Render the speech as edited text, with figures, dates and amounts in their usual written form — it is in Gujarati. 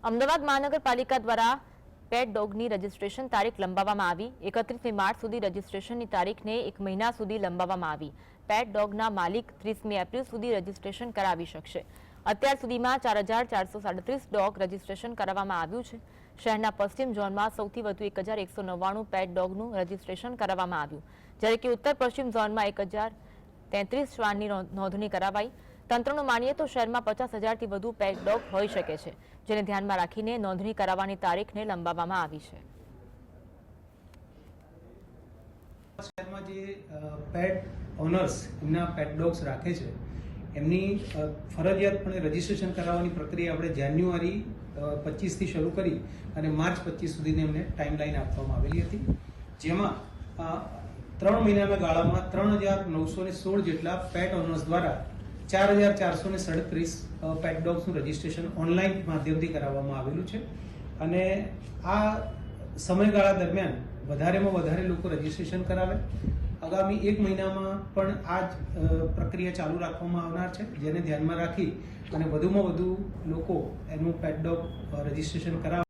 અમદાવાદ મહાનગરપાલિકા દ્વારા પેટ ડોગની રજીસ્ટ્રેશન તારીખ લંબાવવામાં આવી। 31મી માર્ચ સુધી રજીસ્ટ્રેશનની તારીખને 1 મહિના સુધી લંબાવવામાં આવી। પેટ ડોગના માલિક 30મી એપ્રિલ સુધી રજીસ્ટ્રેશન કરાવી શકશે। અત્યાર સુધીમાં 4437 ડોગ રજીસ્ટ્રેશન કરાવવામાં આવ્યું છે। શહેરના પશ્ચિમ ઝોનમાં સૌથી વધુ 1199 પેટ ડોગનું રજીસ્ટ્રેશન કરાવવામાં આવ્યું, જ્યારે કે ઉત્તર પશ્ચિમ ઝોનમાં 1033 શ્વાનની નોંધણી કરાવાઈ। તંત્રનું માનીએ તો શહેરમાં 50,000થી વધુ પેટ ડોગ હોઈ શકે છે, જેને ધ્યાનમાં રાખીને નોંધણી કરાવવાની તારીખને લંબાવવામાં આવી છે। શહેરમાં જે પેટ ઓનર્સ એમના પેટ ડોગ્સ રાખે છે એમની ફરજિયાતપણે રજીસ્ટ્રેશન કરાવવાની પ્રક્રિયા આપણે જાન્યુઆરી 25થી શરૂ કરી અને માર્ચ 25 સુધીની એમને ટાઈમલાઈન આપવામાં આવેલી હતી, જેમાં 3 મહિનાના ગાળામાં 3916 જેટલા પેટ ઓનર્સ દ્વારા 4437 પેટ ડોગ્સનું રજીસ્ટ્રેશન ઓનલાઈન માધ્યમથી કરાવવામાં આવેલું છે અને આ સમયગાળા દરમિયાન વધારેમાં વધારે લોકો રજીસ્ટ્રેશન કરાવે। આગામી 1 મહિનામાં પણ આ જ પ્રક્રિયા ચાલુ રાખવામાં આવનાર છે, જેને ધ્યાનમાં રાખી અને વધુમાં વધુ લોકો એનું પેટ ડોગ રજીસ્ટ્રેશન કરાવે।